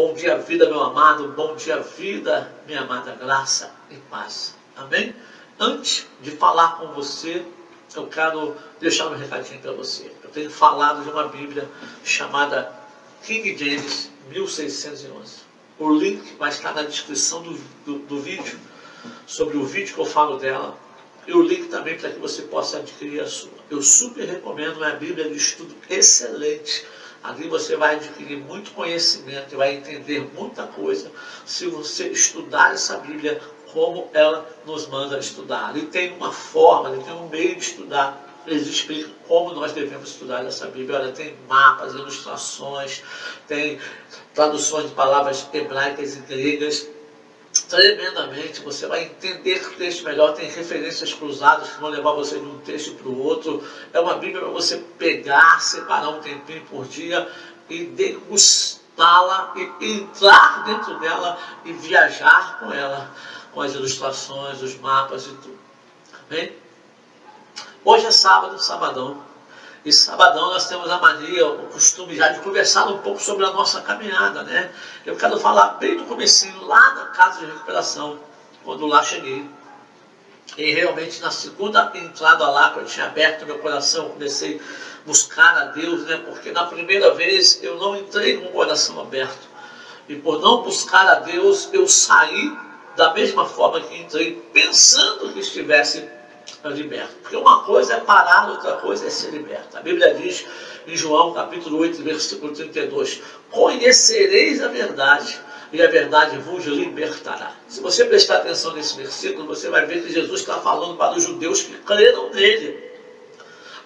Bom dia, vida, meu amado. Bom dia, vida, minha amada. Graça e paz. Amém? Antes de falar com você, eu quero deixar um recadinho para você. Eu tenho falado de uma Bíblia chamada King James 1611. O link vai estar na descrição do vídeo, sobre o vídeo que eu falo dela. E o link também para que você possa adquirir a sua. Eu super recomendo, é uma Bíblia de estudo excelente. Ali você vai adquirir muito conhecimento e vai entender muita coisa se você estudar essa Bíblia como ela nos manda estudar. Ali tem uma forma, ali tem um meio de estudar. Eles explicam como nós devemos estudar essa Bíblia. Olha, tem mapas, ilustrações, tem traduções de palavras hebraicas e gregas. Tremendamente, você vai entender o texto melhor, tem referências cruzadas que vão levar você de um texto para o outro. É uma Bíblia para você pegar, separar um tempinho por dia e degustá-la e entrar dentro dela e viajar com ela, com as ilustrações, os mapas e tudo. Amém? Hoje é sábado, sabadão. E sabadão nós temos a mania, o costume já de conversar um pouco sobre a nossa caminhada, né? Eu quero falar bem do comecinho, lá na casa de recuperação, quando lá cheguei. E realmente na segunda entrada lá, que eu tinha aberto meu coração, eu comecei a buscar a Deus, né? Porque na primeira vez eu não entrei com o coração aberto. E por não buscar a Deus, eu saí da mesma forma que entrei, pensando que estivesse liberto. Porque uma coisa é parar, outra coisa é ser liberto. A Bíblia diz em João capítulo 8, versículo 32, conhecereis a verdade e a verdade vos libertará. Se você prestar atenção nesse versículo, você vai ver que Jesus está falando para os judeus que creram nele.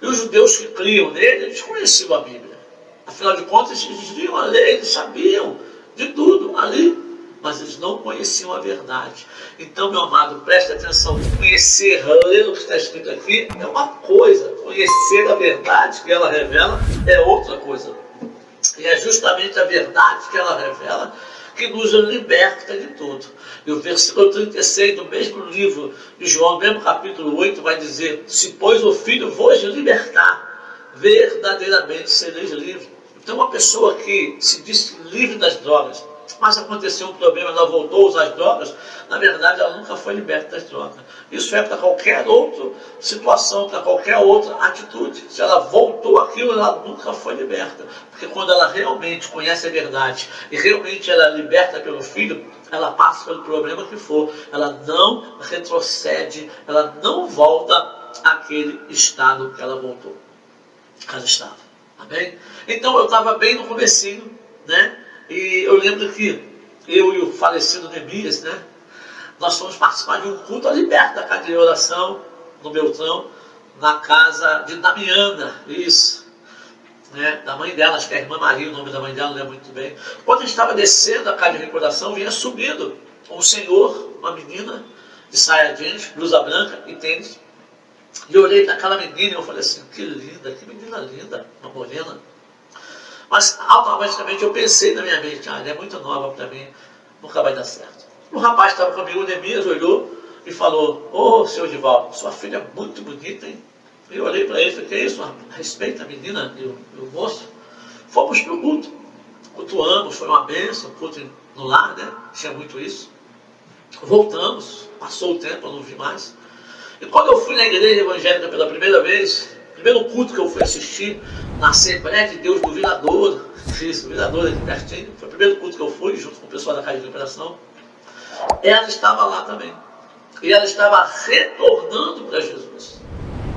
E os judeus que criam nele, eles conheciam a Bíblia. Afinal de contas, eles liam a lei, eles sabiam de tudo ali, mas eles não conheciam a verdade. Então, meu amado, preste atenção. Conhecer, ler o que está escrito aqui é uma coisa. Conhecer a verdade que ela revela é outra coisa. E é justamente a verdade que ela revela que nos liberta de tudo. E o versículo 36 do mesmo livro de João, mesmo capítulo 8, vai dizer: se pois o Filho vos libertar, verdadeiramente sereis livres. Então, uma pessoa que se diz livre das drogas, mas aconteceu um problema, ela voltou a usar as drogas, na verdade ela nunca foi liberta das drogas. Isso é para qualquer outra situação, para qualquer outra atitude. Se ela voltou àquilo, ela nunca foi liberta. Porque quando ela realmente conhece a verdade e realmente ela é liberta pelo Filho, ela passa pelo problema que for, ela não retrocede, ela não volta àquele estado que ela voltou, que ela estava. Amém? Então eu estava bem no comecinho, né? E eu lembro que eu e o falecido Neemias, né, nós fomos participar de um culto ali perto da casa de oração, no Beltrão, na casa de Damiana, isso, né, da mãe dela, acho que é a irmã Maria, o nome da mãe dela, não lembro muito bem. Quando a gente estava descendo a casa de recordação, vinha subindo um senhor, uma menina, de saia jeans, blusa branca e tênis. E eu olhei para aquela menina e eu falei assim, que linda, que menina linda, uma morena. Mas automaticamente eu pensei na minha mente, ela é muito nova para mim, nunca vai dar certo. O rapaz que estava comigo, o Neemias, olhou e falou, ô, senhor Divaldo, sua filha é muito bonita, hein? E eu olhei para ele e falei, que é isso? Respeita a menina e o moço. Fomos para o culto, cultuamos, foi uma bênção, culto no lar, né? Tinha muito isso. Voltamos, passou o tempo, eu não vi mais. E quando eu fui na igreja evangélica pela primeira vez, primeiro culto que eu fui assistir, na Assembleia de Deus do Viradouro, isso, Viradouro aqui pertinho, foi o primeiro culto que eu fui, junto com o pessoal da Casa de Recuperação, ela estava lá também. E ela estava retornando para Jesus.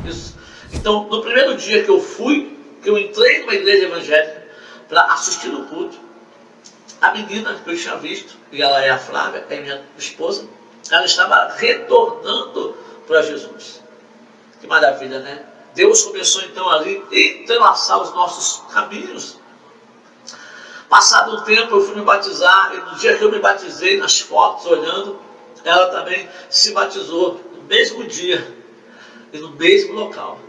Isso. Então, no primeiro dia que eu fui, que eu entrei numa igreja evangélica para assistir o culto, a menina que eu tinha visto, e ela é a Flávia, é minha esposa, ela estava retornando para Jesus. Que maravilha, né? Deus começou então ali a entrelaçar os nossos caminhos. Passado um tempo eu fui me batizar, e no dia que eu me batizei, nas fotos olhando, ela também se batizou no mesmo dia e no mesmo local.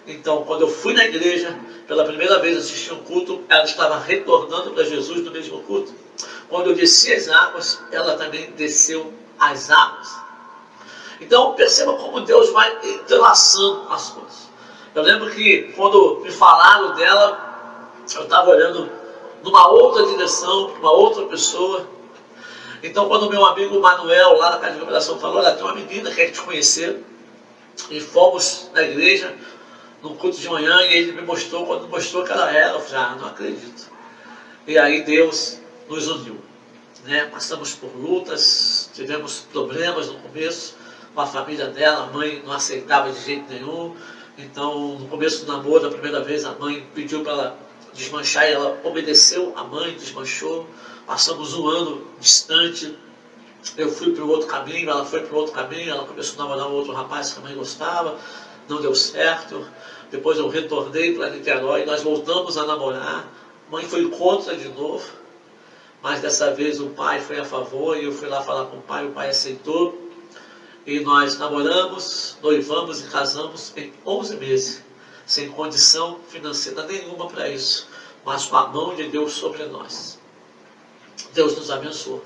Então, quando eu fui na igreja, pela primeira vez assistir um culto, ela estava retornando para Jesus no mesmo culto. Quando eu desci as águas, ela também desceu as águas. Então, perceba como Deus vai entrelaçando as coisas. Eu lembro que quando me falaram dela, eu estava olhando numa outra direção, para uma outra pessoa. Então, quando o meu amigo Manuel, lá na casa de recuperação, falou, olha, tem uma menina que quer te conhecer, e fomos na igreja, no culto de manhã, e ele me mostrou, quando mostrou que era ela, eu falei, ah, não acredito. E aí Deus nos uniu, né? Passamos por lutas, tivemos problemas no começo, com a família dela, a mãe não aceitava de jeito nenhum. Então, no começo do namoro, a primeira vez, a mãe pediu para ela desmanchar e ela obedeceu a mãe, desmanchou. Passamos um ano distante, eu fui para o outro caminho, ela foi para o outro caminho, ela começou a namorar um outro rapaz que a mãe gostava, não deu certo. Depois eu retornei para Niterói, nós voltamos a namorar, a mãe foi contra de novo, mas dessa vez o pai foi a favor e eu fui lá falar com o pai aceitou. E nós namoramos, noivamos e casamos em 11 meses, sem condição financeira nenhuma para isso, mas com a mão de Deus sobre nós. Deus nos abençoou.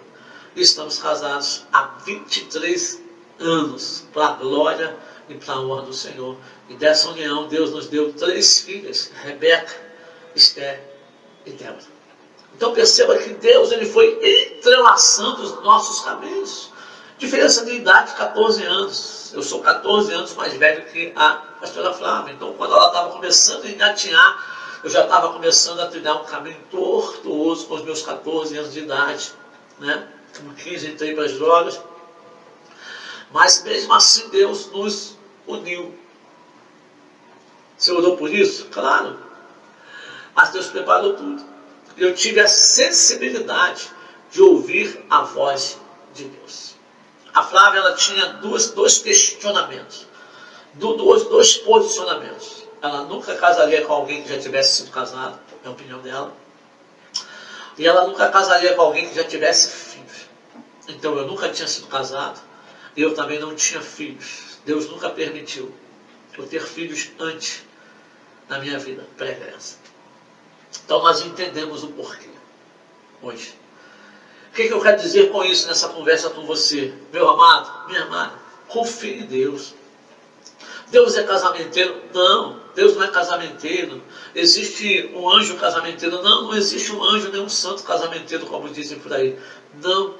E estamos casados há 23 anos, para a glória e para a honra do Senhor. E dessa união, Deus nos deu 3 filhas, Rebeca, Esther e Débora. Então perceba que Deus ele foi entrelaçando os nossos caminhos. Diferença de idade, 14 anos. Eu sou 14 anos mais velho que a pastora Flávia. Então, quando ela estava começando a engatinhar, eu já estava começando a trilhar um caminho tortuoso com os meus 14 anos de idade. Né? Com 15 entrei para as drogas. Mas mesmo assim, Deus nos uniu. Você orou por isso? Claro. Mas Deus preparou tudo. Eu tive a sensibilidade de ouvir a voz de Deus. A Flávia ela tinha dois questionamentos, dois posicionamentos. Ela nunca casaria com alguém que já tivesse sido casado, é a opinião dela. E ela nunca casaria com alguém que já tivesse filhos. Então eu nunca tinha sido casado, e eu também não tinha filhos. Deus nunca permitiu eu ter filhos antes da minha vida pregressa. Então nós entendemos o porquê hoje. O que eu quero dizer com isso nessa conversa com você? Meu amado, minha amada, confie em Deus. Deus é casamenteiro? Não, Deus não é casamenteiro. Existe um anjo casamenteiro? Não, não existe um anjo nem um santo casamenteiro, como dizem por aí. Não.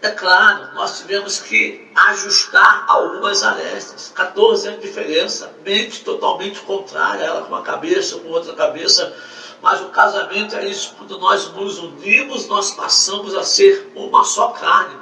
É claro, nós tivemos que ajustar algumas arestas. 14 anos de diferença, mente totalmente contrária, ela com uma cabeça, com outra cabeça. Mas o casamento é isso, quando nós nos unimos, nós passamos a ser uma só carne.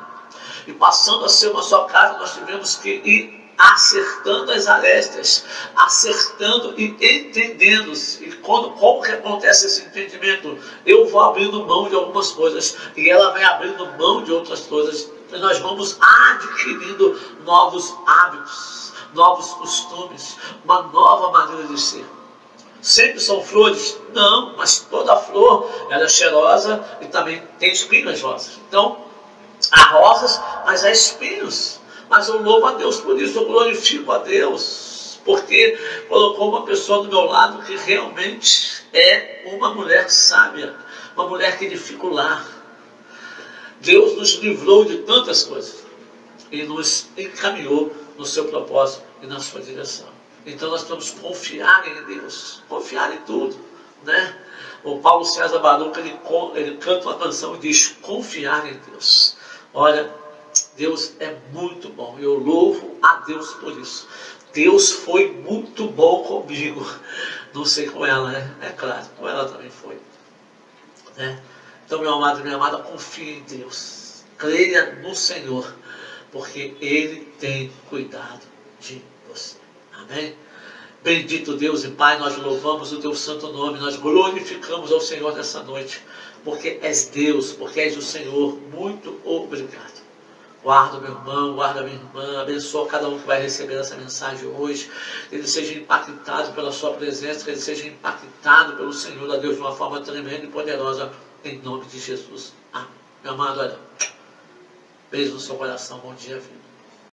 E passando a ser uma só carne, nós tivemos que ir acertando as arestas, acertando e entendendo-se. E como que acontece esse entendimento? Eu vou abrindo mão de algumas coisas, e ela vai abrindo mão de outras coisas, e nós vamos adquirindo novos hábitos, novos costumes, uma nova maneira de ser. Sempre são flores? Não, mas toda flor ela é cheirosa e também tem espinhos rosas. Então, há rosas, mas há espinhos. Mas eu louvo a Deus por isso, eu glorifico a Deus, porque colocou uma pessoa do meu lado que realmente é uma mulher sábia, uma mulher que edifica o lar. Deus nos livrou de tantas coisas e nos encaminhou no seu propósito e na sua direção. Então nós temos que confiar em Deus, confiar em tudo, né? O Paulo César Baruca, ele canta uma canção e diz, confiar em Deus. Olha, Deus é muito bom, eu louvo a Deus por isso. Deus foi muito bom comigo, não sei com ela, né? É claro, com ela também foi, né? Então, meu amado e minha amada, confie em Deus, creia no Senhor, porque Ele tem cuidado de você. Amém? Bendito Deus e Pai, nós louvamos o Teu santo nome, nós glorificamos ao Senhor nessa noite, porque és Deus, porque és o Senhor. Muito obrigado. Guarda meu irmão, guarda minha irmã, abençoa cada um que vai receber essa mensagem hoje, que ele seja impactado pela sua presença, que ele seja impactado pelo Senhor, a Deus, de uma forma tremenda e poderosa, em nome de Jesus. Amém. Meu amado, olha, beijo no seu coração, bom dia, vida.